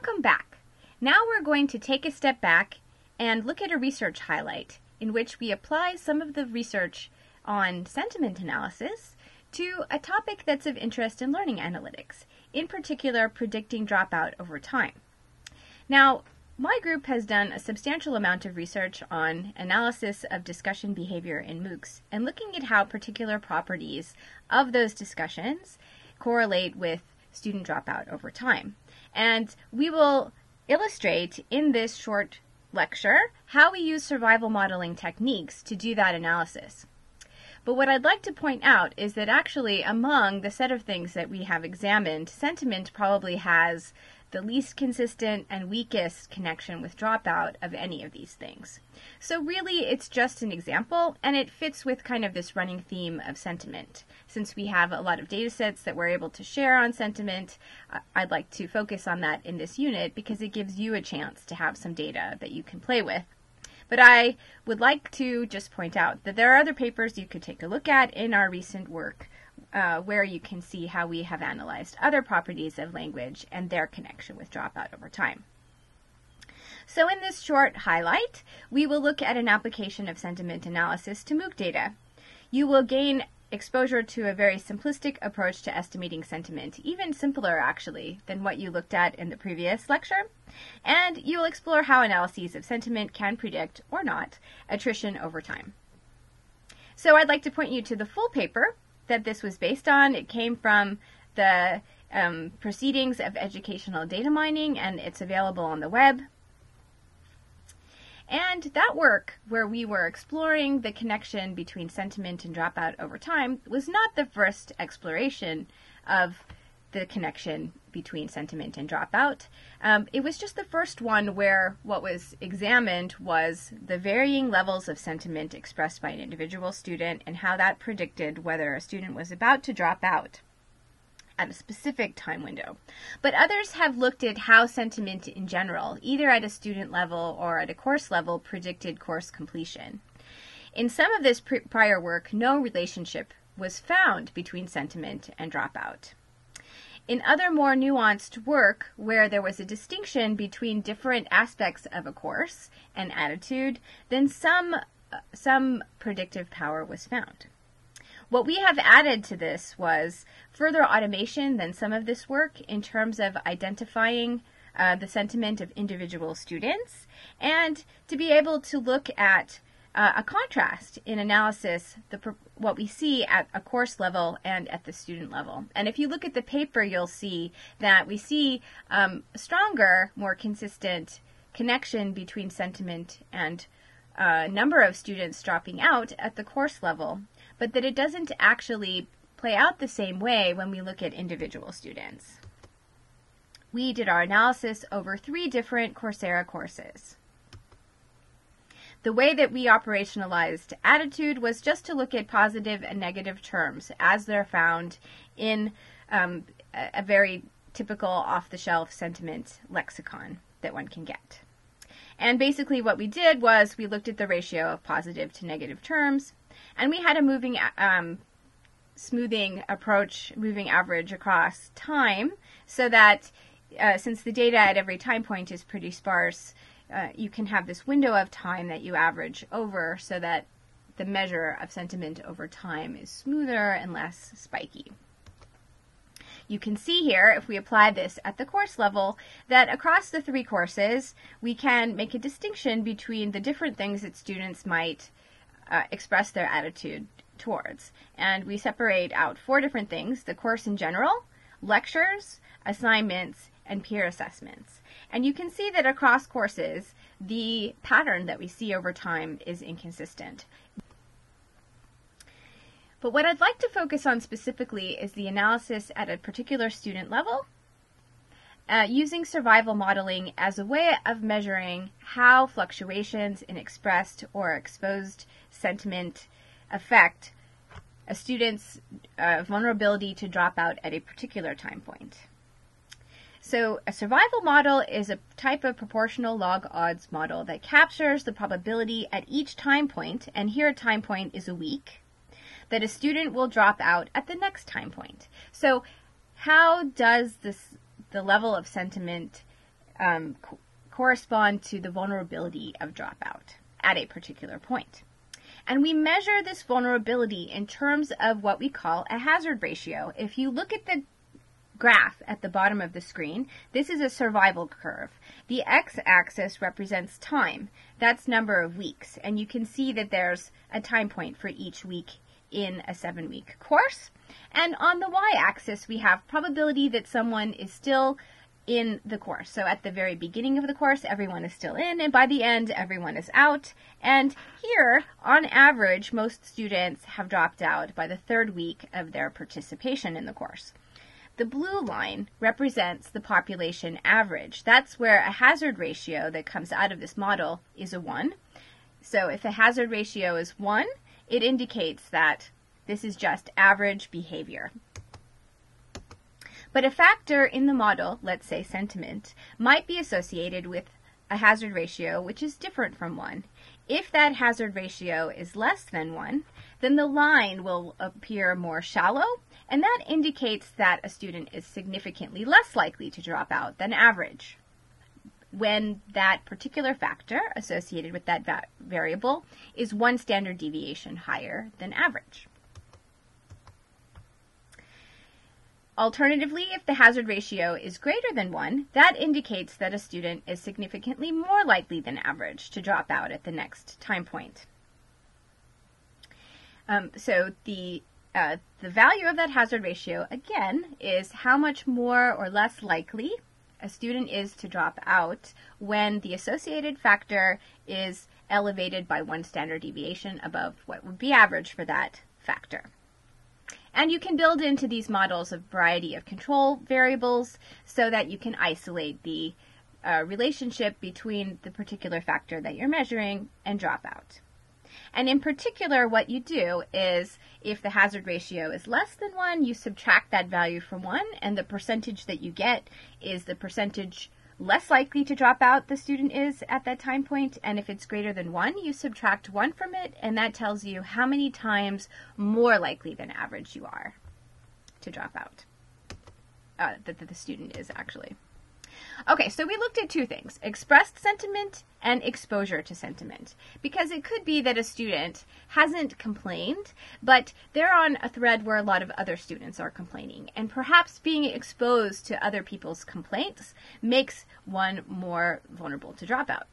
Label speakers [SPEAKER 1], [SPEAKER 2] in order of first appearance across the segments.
[SPEAKER 1] Welcome back. Now we're going to take a step back and look at a research highlight in which we apply some of the research on sentiment analysis to a topic that's of interest in learning analytics, in particular predicting dropout over time. Now, my group has done a substantial amount of research on analysis of discussion behavior in MOOCs and looking at how particular properties of those discussions correlate with student dropout over time. And we will illustrate in this short lecture how we use survival modeling techniques to do that analysis. But what I'd like to point out is that actually among the set of things that we have examined, sentiment probably has the least consistent and weakest connection with dropout of any of these things. So really it's just an example, and it fits with kind of this running theme of sentiment. Since we have a lot of data sets that we're able to share on sentiment, I'd like to focus on that in this unit because it gives you a chance to have some data that you can play with. But I would like to just point out that there are other papers you could take a look at in our recent work where you can see how we have analyzed other properties of language and their connection with dropout over time. So in this short highlight, we will look at an application of sentiment analysis to MOOC data. You will gain exposure to a very simplistic approach to estimating sentiment, even simpler actually than what you looked at in the previous lecture, and you will explore how analyses of sentiment can predict, or not, attrition over time. So I'd like to point you to the full paper that this was based on. It came from the Proceedings of Educational Data Mining, and it's available on the web. And that work, where we were exploring the connection between sentiment and dropout over time, was not the first exploration of the connection between sentiment and dropout. It was just the first one where what was examined was the varying levels of sentiment expressed by an individual student and how that predicted whether a student was about to drop out at a specific time window. But others have looked at how sentiment in general, either at a student level or at a course level, predicted course completion. In some of this prior work, no relationship was found between sentiment and dropout. In other more nuanced work, where there was a distinction between different aspects of a course and attitude, then some predictive power was found. What we have added to this was further automation than some of this work in terms of identifying the sentiment of individual students, and to be able to look at a contrast in analysis, what we see at a course level and at the student level. And if you look at the paper, you'll see that we see a stronger, more consistent connection between sentiment and number of students dropping out at the course level, but that it doesn't actually play out the same way when we look at individual students. We did our analysis over 3 different Coursera courses. The way that we operationalized attitude was just to look at positive and negative terms as they're found in a very typical off-the-shelf sentiment lexicon that one can get. And basically what we did was we looked at the ratio of positive to negative terms, and we had a moving smoothing approach, moving average across time, so that since the data at every time point is pretty sparse, you can have this window of time that you average over so that the measure of sentiment over time is smoother and less spiky. You can see here, if we apply this at the course level, that across the 3 courses, we can make a distinction between the different things that students might express their attitude towards. And we separate out 4 different things: the course in general, lectures, assignments, and peer assessments. And you can see that across courses, the pattern that we see over time is inconsistent. But what I'd like to focus on specifically is the analysis at a particular student level, using survival modeling as a way of measuring how fluctuations in expressed or exposed sentiment affect a student's vulnerability to drop out at a particular time point. So a survival model is a type of proportional log odds model that captures the probability at each time point, and here a time point is a week, that a student will drop out at the next time point. So how does the level of sentiment correspond to the vulnerability of dropout at a particular point. And we measure this vulnerability in terms of what we call a hazard ratio. If you look at the graph at the bottom of the screen, this is a survival curve. The x-axis represents time. That's number of weeks. And you can see that there's a time point for each week in a 7-week course. And on the y-axis, we have probability that someone is still in the course. So at the very beginning of the course, everyone is still in, and by the end, everyone is out. And here, on average, most students have dropped out by the 3rd week of their participation in the course. The blue line represents the population average. That's where a hazard ratio that comes out of this model is a 1. So if a hazard ratio is 1, it indicates that this is just average behavior. But a factor in the model, let's say sentiment, might be associated with a hazard ratio which is different from 1. If that hazard ratio is less than 1, then the line will appear more shallow, and that indicates that a student is significantly less likely to drop out than average, when that particular factor associated with that variable is 1 standard deviation higher than average. Alternatively, if the hazard ratio is greater than 1, that indicates that a student is significantly more likely than average to drop out at the next time point. So the value of that hazard ratio, again, is how much more or less likely a student is to drop out when the associated factor is elevated by 1 standard deviation above what would be average for that factor. And you can build into these models a variety of control variables so that you can isolate the relationship between the particular factor that you're measuring and dropout. And in particular, what you do is if the hazard ratio is less than 1, you subtract that value from 1, and the percentage that you get is the percentage less likely to drop out the student is at that time point. And if it's greater than 1, you subtract 1 from it, and that tells you how many times more likely than average you are to drop out, that the student is actually. Okay, so we looked at 2 things, expressed sentiment and exposure to sentiment, because it could be that a student hasn't complained, but they're on a thread where a lot of other students are complaining, and perhaps being exposed to other people's complaints makes one more vulnerable to dropout.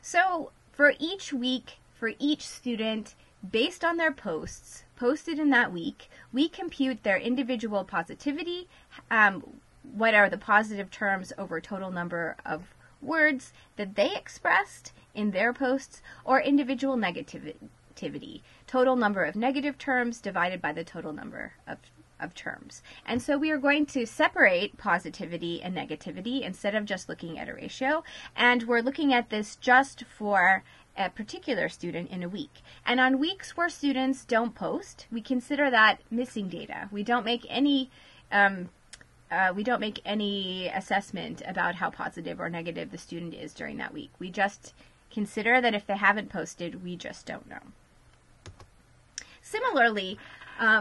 [SPEAKER 1] So for each week, for each student, based on their posts posted in that week, we compute their individual positivity, what are the positive terms over total number of words that they expressed in their posts, or individual negativity, total number of negative terms divided by the total number of terms. And so we are going to separate positivity and negativity instead of just looking at a ratio, and we're looking at this just for a particular student in a week. And on weeks where students don't post, we consider that missing data. We don't make any assessment about how positive or negative the student is during that week. We just consider that if they haven't posted, we just don't know. Similarly,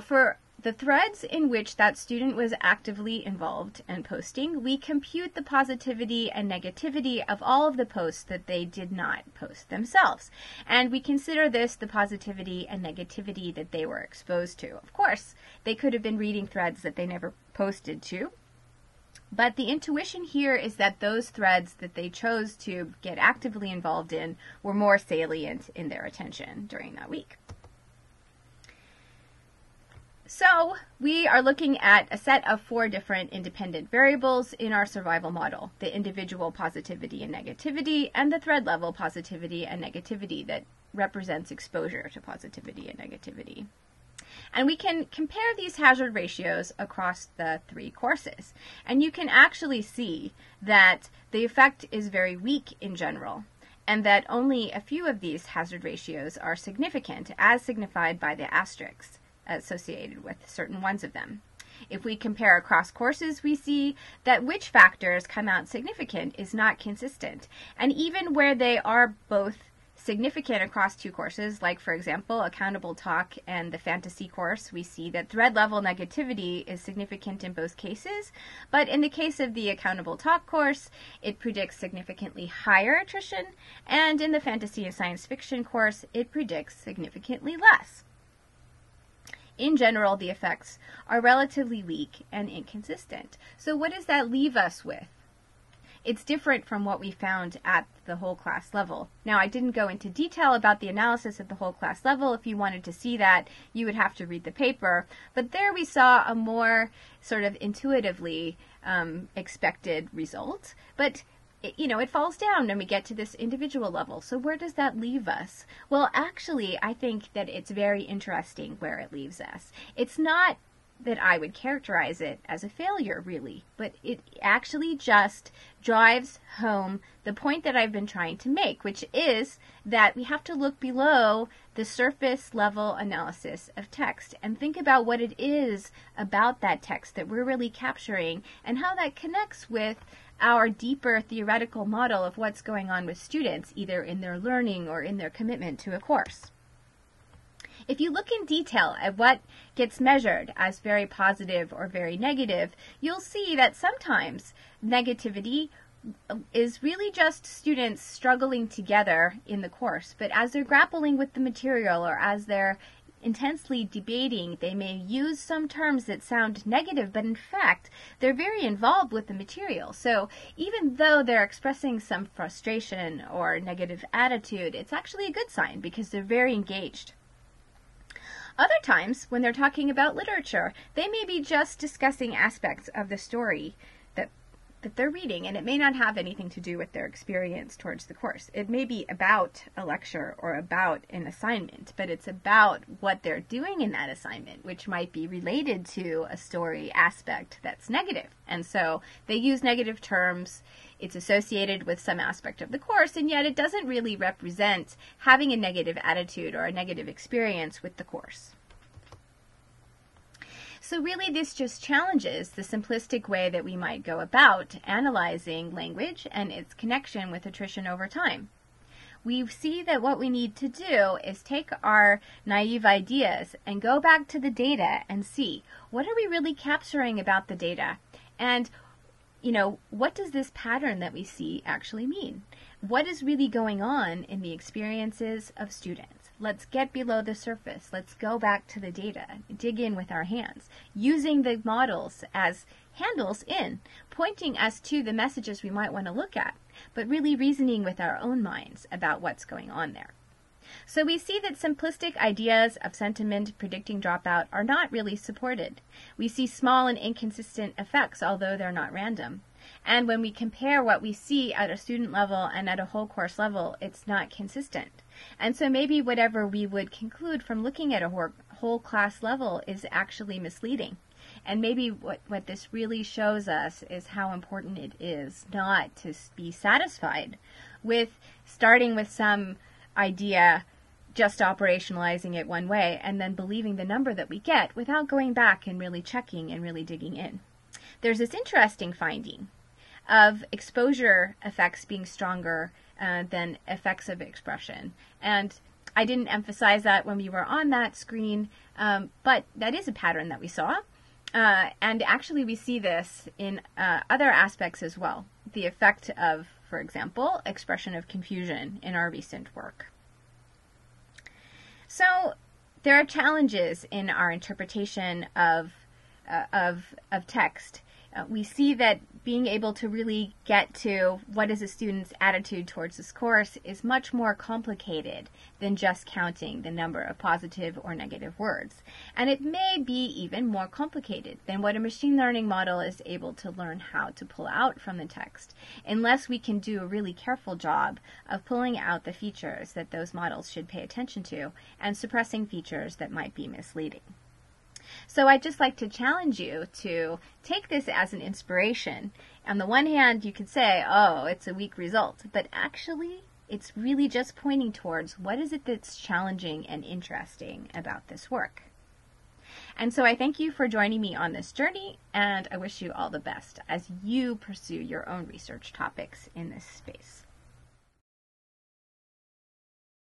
[SPEAKER 1] for the threads in which that student was actively involved and posting, we compute the positivity and negativity of all of the posts that they did not post themselves. And we consider this the positivity and negativity that they were exposed to. Of course, they could have been reading threads that they never posted to, but the intuition here is that those threads that they chose to get actively involved in were more salient in their attention during that week. So we are looking at a set of 4 different independent variables in our survival model: the individual positivity and negativity, and the thread level positivity and negativity that represents exposure to positivity and negativity. And we can compare these hazard ratios across the 3 courses. And you can actually see that the effect is very weak in general, and that only a few of these hazard ratios are significant, as signified by the asterisks associated with certain ones of them. If we compare across courses, we see that which factors come out significant is not consistent. And even where they are both significant across two courses, like, for example, accountable talk and the fantasy course. We see that thread level negativity is significant in both cases, but in the case of the accountable talk course, it predicts significantly higher attrition, and in the fantasy and science fiction course, it predicts significantly less. In general, the effects are relatively weak and inconsistent. So what does that leave us with? It's different from what we found at the whole class level. Now, I didn't go into detail about the analysis at the whole class level. If you wanted to see that, you would have to read the paper. But there we saw a more sort of intuitively expected result. But it falls down when we get to this individual level. So where does that leave us? Well, actually, I think that it's very interesting where it leaves us. It's not that I would characterize it as a failure, really, but it actually just drives home the point that I've been trying to make, which is that we have to look below the surface level analysis of text and think about what it is about that text that we're really capturing and how that connects with our deeper theoretical model of what's going on with students, either in their learning or in their commitment to a course. If you look in detail at what gets measured as very positive or very negative, you'll see that sometimes negativity is really just students struggling together in the course. But as they're grappling with the material or as they're intensely debating, they may use some terms that sound negative, but in fact, they're very involved with the material. So even though they're expressing some frustration or negative attitude, it's actually a good sign because they're very engaged. Other times, when they're talking about literature, they may be just discussing aspects of the story that they're reading, and it may not have anything to do with their experience towards the course. It may be about a lecture or about an assignment, but it's about what they're doing in that assignment, which might be related to a story aspect that's negative. And so they use negative terms. It's associated with some aspect of the course, and yet it doesn't really represent having a negative attitude or a negative experience with the course. So really this just challenges the simplistic way that we might go about analyzing language and its connection with attrition over time. We see that what we need to do is take our naive ideas and go back to the data and see, what are we really capturing about the data? And what does this pattern that we see actually mean? What is really going on in the experiences of students? Let's get below the surface. Let's go back to the data, dig in with our hands, using the models as handles in, pointing us to the messages we might want to look at, but really reasoning with our own minds about what's going on there. So we see that simplistic ideas of sentiment predicting dropout are not really supported. We see small and inconsistent effects, although they're not random. And when we compare what we see at a student level and at a whole course level, it's not consistent. And so maybe whatever we would conclude from looking at a whole class level is actually misleading. And maybe what this really shows us is how important it is not to be satisfied with starting with some idea, just operationalizing it one way, and then believing the number that we get without going back and really checking and really digging in. There's this interesting finding of exposure effects being stronger than effects of expression. And I didn't emphasize that when we were on that screen, but that is a pattern that we saw. And actually we see this in other aspects as well. The effect of, for example, expression of confusion in our recent work. So there are challenges in our interpretation of text. We see that being able to really get to what is a student's attitude towards this course is much more complicated than just counting the number of positive or negative words. And it may be even more complicated than what a machine learning model is able to learn how to pull out from the text, unless we can do a really careful job of pulling out the features that those models should pay attention to and suppressing features that might be misleading. So I'd just like to challenge you to take this as an inspiration. On the one hand, you could say, oh, it's a weak result, but actually it's really just pointing towards what is it that's challenging and interesting about this work. And so I thank you for joining me on this journey, and I wish you all the best as you pursue your own research topics in this space.